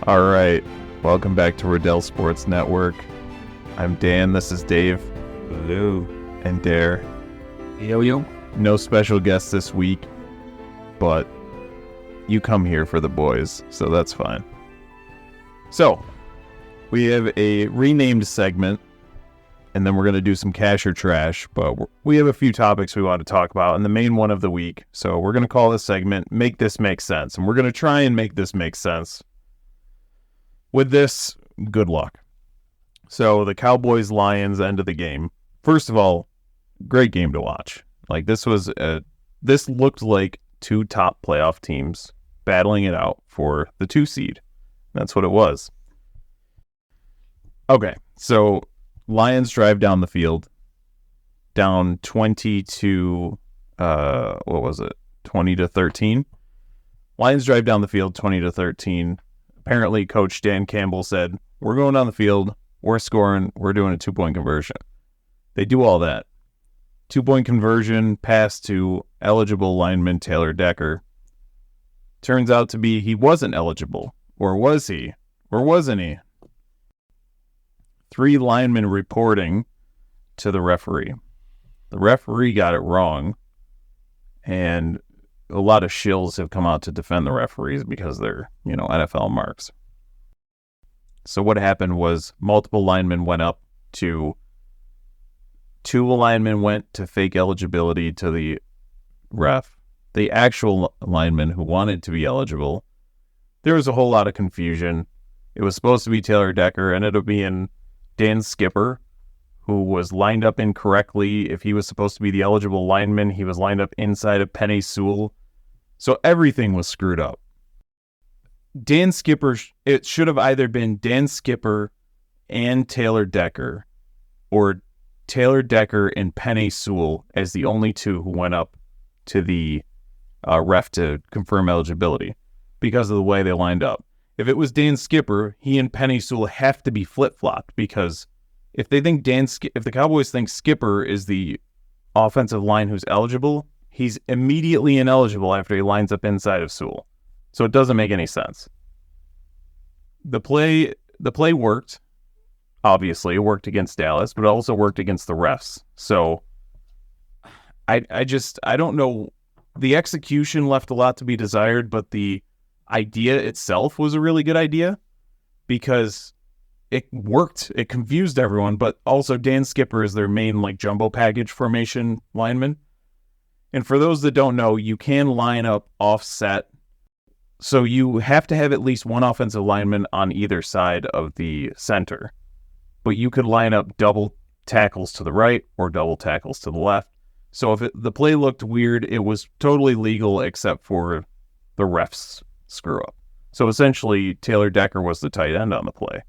All right. Welcome back to Riddell Sports Network. I'm Dan. This is Dave. Hello. And Dare. Yo. No special guests this week, but you come here for the boys, so that's fine. So, we have a renamed segment, and then we're going to do some cash or trash, but we have a few topics we want to talk about, and the main one of the week. So we're going to call this segment Make This Make Sense, and we're going to try and make this make sense. With this, good luck. So the Cowboys-Lions end of the game. First of all, great game to watch. Like this looked like two top playoff teams battling it out for the 2 seed. That's what it was. Okay, so Lions drive down the field, down 20 to 20 to 13. Lions drive down the field 20 to 13. Apparently, Coach Dan Campbell said, "We're going down the field, we're scoring, we're doing a 2-point conversion." They do all that. 2-point conversion, pass to eligible lineman Taylor Decker. Turns out to be he wasn't eligible. Or was he? Or wasn't he? 3 linemen reporting to the referee. The referee got it wrong, and a lot of shills have come out to defend the referees because they're, NFL marks. So what happened was multiple linemen went up to 2 linemen went to fake eligibility to the ref. The actual lineman who wanted to be eligible, there was a whole lot of confusion. It was supposed to be Taylor Decker, ended up being Dan Skipper, who was lined up incorrectly. If he was supposed to be the eligible lineman, he was lined up inside of Penny Sewell. So everything was screwed up. Dan Skipper, it should have either been Dan Skipper and Taylor Decker, or Taylor Decker and Penny Sewell as the only 2 who went up to the ref to confirm eligibility because of the way they lined up. If it was Dan Skipper, he and Penny Sewell have to be flip-flopped, because if they think if the Cowboys think Skipper is the offensive line who's eligible, he's immediately ineligible after he lines up inside of Sewell. So it doesn't make any sense. The play worked. Obviously, it worked against Dallas, but it also worked against the refs. So I don't know. The execution left a lot to be desired, but the idea itself was a really good idea because it worked. It confused everyone, but also Dan Skipper is their main jumbo package formation lineman. And for those that don't know, you can line up offset. So you have to have at least one offensive lineman on either side of the center. But you could line up double tackles to the right or double tackles to the left. So if the play looked weird, it was totally legal except for the refs screw up. So essentially, Taylor Decker was the tight end on the play.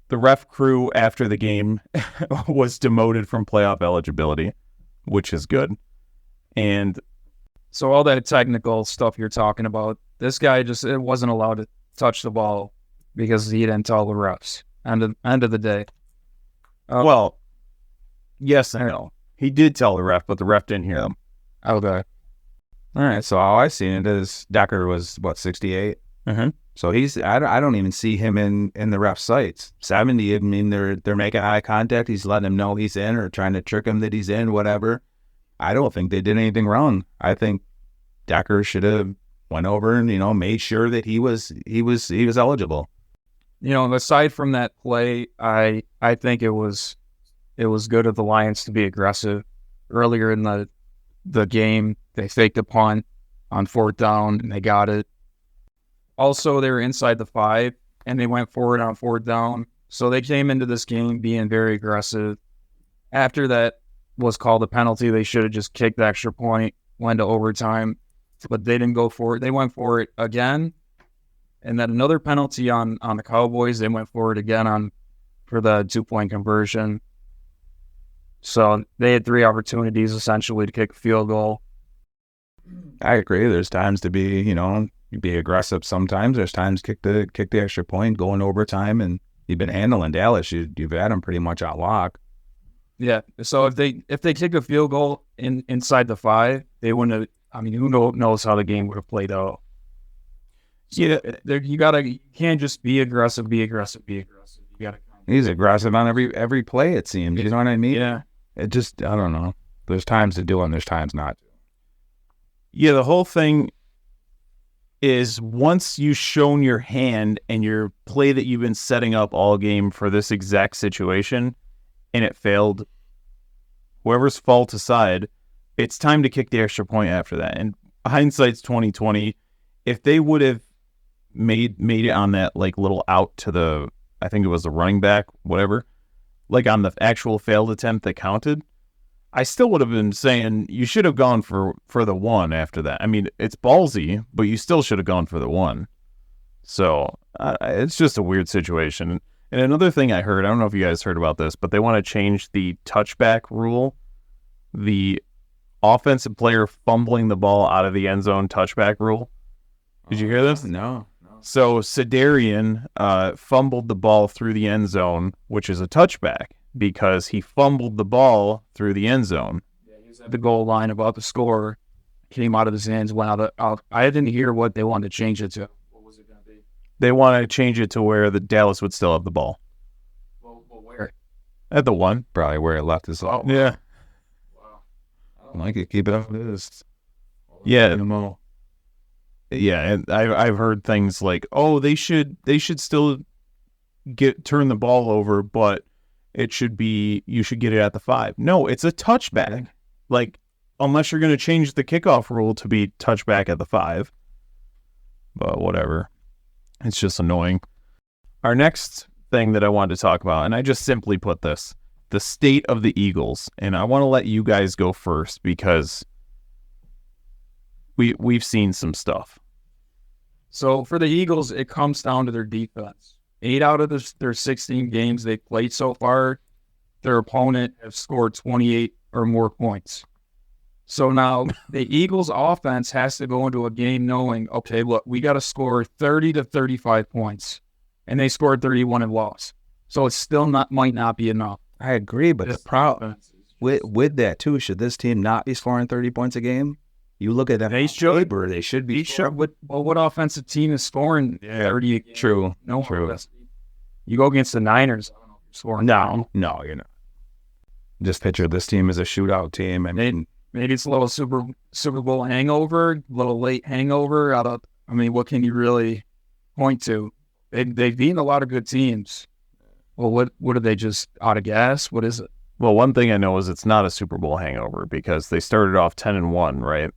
The ref crew after the game was demoted from playoff eligibility, which is good. And so all that technical stuff you're talking about, this guy it wasn't allowed to touch the ball because he didn't tell the refs. End of the day. Well, yes and no. He did tell the ref, but the ref didn't hear him. Okay. All right. So all I've seen it is Decker was 68. Mm-hmm. So I don't even see him in the ref sights. 70. I mean, they're making eye contact. He's letting him know he's in or trying to trick him that he's in. Whatever. I don't think they did anything wrong. I think Decker should have went over and made sure that he was eligible. Aside from that play, I think it was good of the Lions to be aggressive. Earlier in the game, they faked a punt on 4th down and they got it. Also, they were inside the 5 and they went forward on 4th down. So they came into this game being very aggressive. After that was called a penalty, they should have just kicked the extra point, went to overtime, but they didn't go for it. They went for it again. And then another penalty on the Cowboys. They went for it again for the 2-point conversion. So they had 3 opportunities essentially to kick a field goal. I agree. There's times to be aggressive. Sometimes there's times kick the extra point, go in overtime, and you've been handling Dallas. You've had them pretty much on lock. Yeah. So if they kick a field goal inside the 5, they wouldn't have. I mean, who knows how the game would have played out. So you can't just be aggressive. You gotta. He's aggressive on every play, it seems. You know what I mean? Yeah. It just, I don't know. There's times to do it and there's times not to. Yeah, the whole thing is once you've shown your hand and your play that you've been setting up all game for this exact situation and it failed, whoever's fault aside, it's time to kick the extra point after that. And hindsight's 2020. If they would have made it on that like little out to the, I think it was the running back, whatever, like on the actual failed attempt that counted, I still would have been saying you should have gone for the one after that. I mean, it's ballsy, but you still should have gone for the one. So it's just a weird situation. And another thing I heard, I don't know if you guys heard about this, but they want to change the touchback rule. The offensive player fumbling the ball out of the end zone touchback rule. Did you hear this? No. So Sedarian fumbled the ball through the end zone, which is a touchback, because he fumbled the ball through the end zone. Yeah, he was at the goal line about to score, came out of his hands, went out. I didn't hear what they wanted to change it to. What was it going to be? They want to change it to where the Dallas would still have the ball. Well, where? At the one. Probably where it left us off. Yeah. Wow. I like it. Keep it up. It is. Yeah. Yeah, and I've heard things like, oh, they should still turn the ball over, but you should get it at the 5. No, it's a touchback. Like, unless you're going to change the kickoff rule to be touchback at the 5. But whatever. It's just annoying. Our next thing that I wanted to talk about, and I just simply put this, the state of the Eagles. And I want to let you guys go first because we've seen some stuff. So for the Eagles, it comes down to their defense. 8 out of their 16 games they've played so far, their opponent has scored 28 or more points. So now the Eagles offense has to go into a game knowing, okay, look, we got to score 30 to 35 points. And they scored 31 and lost. So it still might not be enough. I agree, but the problem with that too, should this team not be scoring 30 points a game? You look at that paper, they should be. What offensive team is scoring 30 a game? True. No, true. You go against the Niners, I don't know if you're scoring. No, you're not. Just picture this team as a shootout team. I mean, maybe it's a little Super Bowl hangover, a little late hangover. What can you really point to? They've beaten a lot of good teams. Well, what are they, just out of gas? What is it? Well, one thing I know is it's not a Super Bowl hangover because they started off 10-1, right?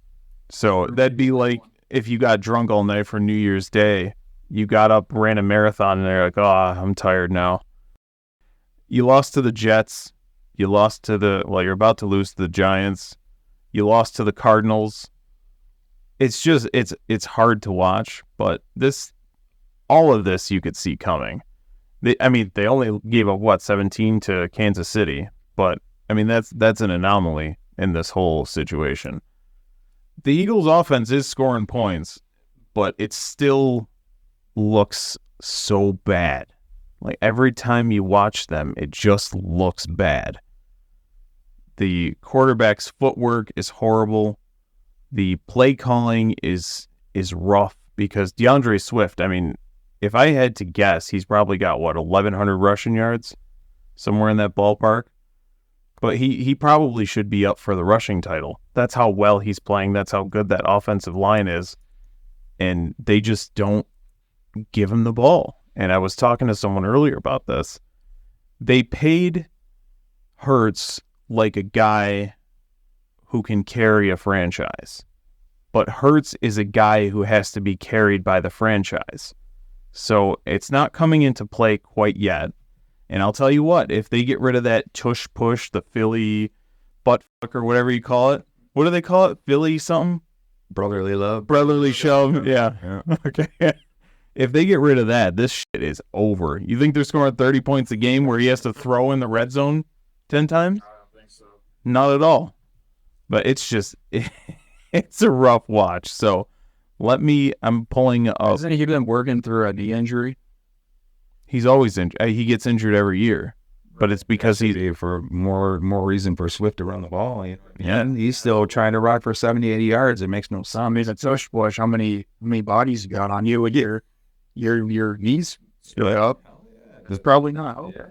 So that'd be like if you got drunk all night for New Year's Day, you got up, ran a marathon, and they're like, I'm tired now. You lost to the Jets. You lost to you're about to lose to the Giants. You lost to the Cardinals. It's just, it's hard to watch, but all of this you could see coming. They only gave up, 17 to Kansas City, but, that's an anomaly in this whole situation. The Eagles' offense is scoring points, but it still looks so bad. Like, every time you watch them, it just looks bad. The quarterback's footwork is horrible. The play calling is rough because DeAndre Swift, if I had to guess, he's probably got, 1,100 rushing yards? Somewhere in that ballpark. But he probably should be up for the rushing title. That's how well he's playing. That's how good that offensive line is. And they just don't give him the ball. And I was talking to someone earlier about this. They paid Hurts like a guy who can carry a franchise. But Hurts is a guy who has to be carried by the franchise. So it's not coming into play quite yet. And I'll tell you what, if they get rid of that tush push, the Philly butt fuck or whatever you call it, what do they call it? Philly something? brotherly love. Brotherly shove. Yeah. Okay. If they get rid of that, this shit is over. You think they're scoring 30 points a game where he has to throw in the red zone 10 times? I don't think so. Not at all. But it's just, it's a rough watch. So I'm pulling up. Hasn't he been working through a knee injury? He's always injured. He gets injured every year. but it's because for more reason for Swift to run the ball. You know? Yeah. And he's still trying to ride for 70, 80 yards. It makes no sense. I mean, it's Tush Bush. How many bodies you got on you with your knees split up? It's probably not. Yeah.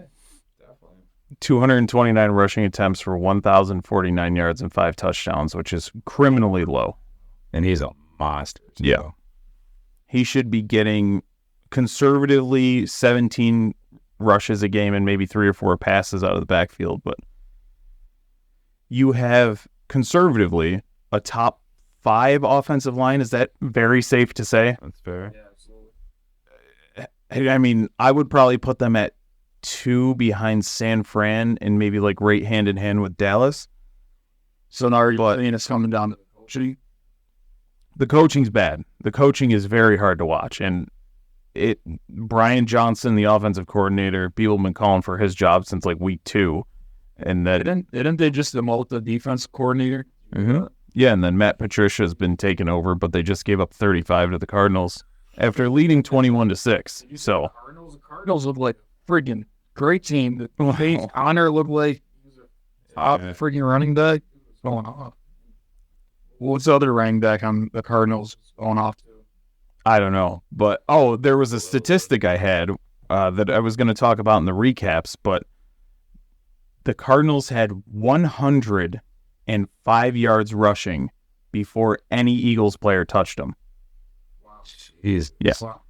229 rushing attempts for 1,049 yards and 5 touchdowns, which is criminally low. And he's a monster. Yeah. He should be getting conservatively 17 rushes a game and maybe 3 or 4 passes out of the backfield. But you have conservatively a top 5 offensive line. Is that very safe to say? That's fair. Yeah, absolutely. I mean, I would probably put them at 2 behind San Fran and maybe like right hand in hand with Dallas. So now you're saying it's coming down to the coaching? The coaching's bad. The coaching is very hard to watch. And Brian Johnson, the offensive coordinator, people have been calling for his job since like week 2. And that Didn't they just demote the defensive coordinator? Mm-hmm. Yeah, and then Matt Patricia has been taken over, but they just gave up 35 to the Cardinals after leading 21-6. So The Cardinals look like a freaking great team. The face Honor looked like top freaking running back. What's going off? What's the other running back on the Cardinals going off to? I don't know, but there was a statistic I had that I was going to talk about in the recaps, but the Cardinals had 105 yards rushing before any Eagles player touched them. Wow. He's Wow.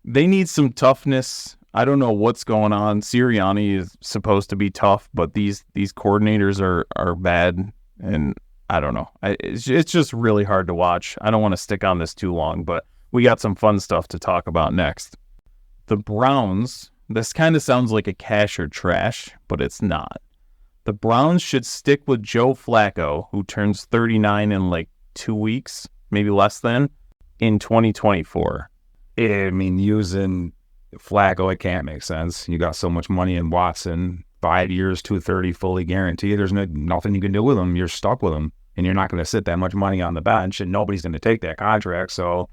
They need some toughness. I don't know what's going on. Sirianni is supposed to be tough, but these coordinators are bad, and I don't know. It's just really hard to watch. I don't want to stick on this too long, but we got some fun stuff to talk about next. The Browns, this kind of sounds like a cash or trash, but it's not. The Browns should stick with Joe Flacco, who turns 39 in like 2 weeks, maybe less than, in 2024. I mean, using Flacco, it can't make sense. You got so much money in Watson, 5 years, 230, fully guaranteed. There's nothing you can do with him. You're stuck with him, and you're not going to sit that much money on the bench, and nobody's going to take that contract. So,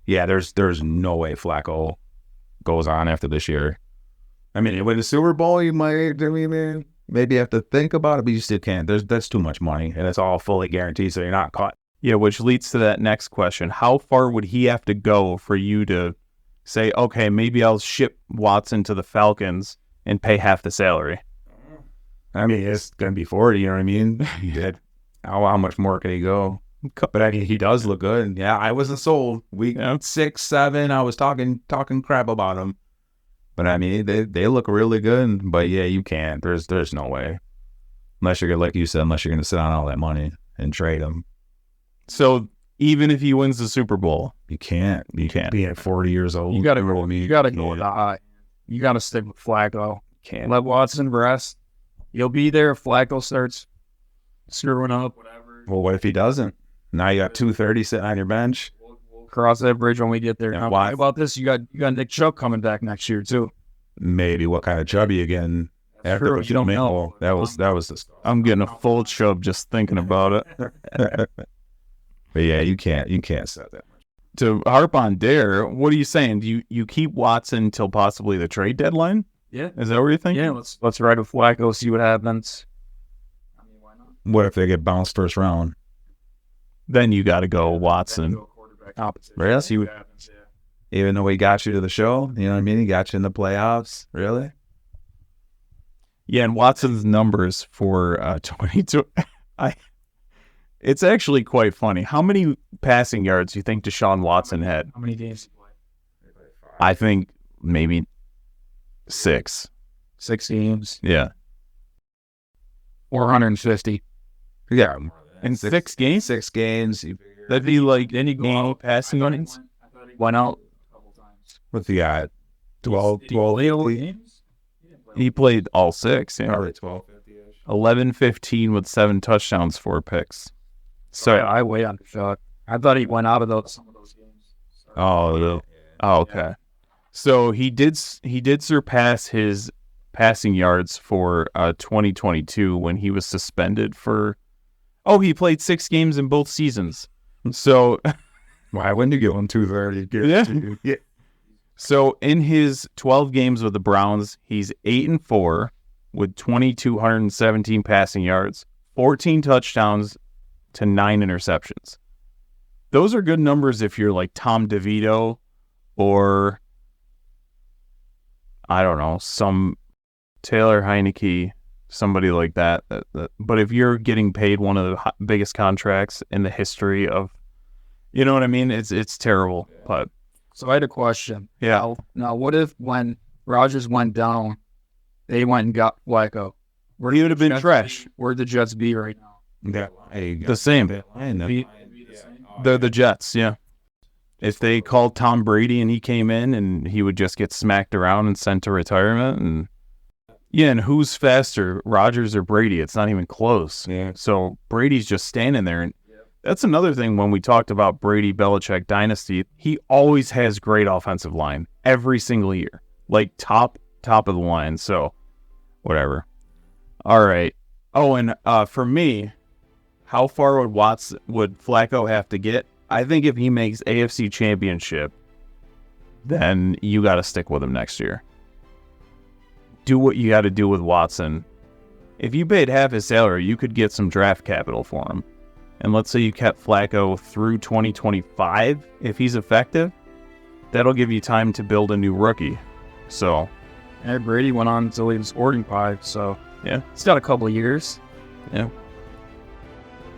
yeah, there's no way Flacco goes on after this year. I mean, with the Super Bowl, you might, maybe have to think about it, but you still can't. That's too much money, and it's all fully guaranteed, so you're not caught. Yeah, which leads to that next question. How far would he have to go for you to say, okay, maybe I'll ship Watson to the Falcons and pay half the salary? I mean, it's going to be 40, you know what I mean? He did. How much more could he go? But I mean, he does look good. Yeah, I wasn't sold. Week 6, 7, I was talking crap about him. But I mean, they look really good. But yeah, you can't. There's no way. Unless you're, like you said, unless you're going to sit on all that money and trade him. So even if he wins the Super Bowl, you can't. You can't be at 40 years old. You got to go. You got to go with the high. You got to stick with Flacco. Can't let Watson rest. You'll be there if Flacco starts screwing up. Whatever. Well, what if he doesn't? Now you got 230 sitting on your bench. We'll cross that bridge when we get there. Now, why about this? You got Nick Chubb coming back next year too. Maybe. What kind of Chubby again? After you don't know. That was the stuff. I'm getting a full Chubb just thinking about it. But yeah, you can't set that much. To harp on Dare, what are you saying? Do you keep Watson until possibly the trade deadline? Yeah. Is that what you're thinking? Yeah, let's ride with Flacco, see what happens. I mean, why not? What if they get bounced first round? Then you got to go Watson. Really? So even though he got you to the show, you know what I mean? He got you in the playoffs. Really? Yeah, and Watson's numbers for 22. It's actually quite funny. How many passing yards do you think Deshaun Watson had? How many games did he play? I think maybe 6. 6 games. Yeah. 450. Yeah. In 6 games? 6 games. That'd be like Then you go out passing yards. Went out a couple times. What's he got? 12 games? He played all 6. Yeah. Probably 12. 11-15 with 7 touchdowns, 4 picks. So I way undershot. I thought he went out of some of those games. Oh, okay. So he did surpass his passing yards for 2022 when he was suspended for. Oh, he played 6 games in both seasons. So why wouldn't you give him 230? Yeah. So in his 12 games with the Browns, he's 8-4 with 2,217 passing yards, 14 touchdowns to 9 interceptions. Those are good numbers if you're like Tom DeVito or, I don't know, some Taylor Heineke, somebody like that. But if you're getting paid one of the biggest contracts in the history of, you know what I mean? It's terrible. But So I had a question. yeah, Now, what if when Rodgers went down, they went and got Flacco? he would have been trash. Where'd the Jets be right now? Yeah, The same. They're the Jets, yeah. If they called Tom Brady and he came in and he would just get smacked around and sent to retirement, and who's faster, Rodgers or Brady? It's not even close. Yeah. So Brady's just standing there, and that's another thing when we talked about Brady Belichick dynasty. He always has great offensive line every single year, like top of the line. So whatever. All right. Oh, and for me, how far would Flacco have to get? I think if he makes AFC Championship, then you got to stick with him next year. Do what you got to do with Watson. If you paid half his salary, you could get some draft capital for him. And let's say you kept Flacco through 2025. If he's effective, that'll give you time to build a new rookie. So, And Brady went on until he was 45, so yeah. it's got a couple of years. Yeah.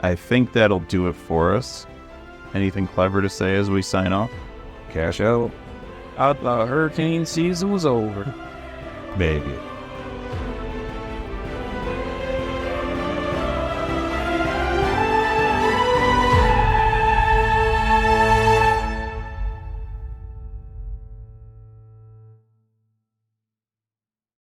I think that'll do it for us. Anything clever to say as we sign off? Cash out, I thought hurricane season was over. baby.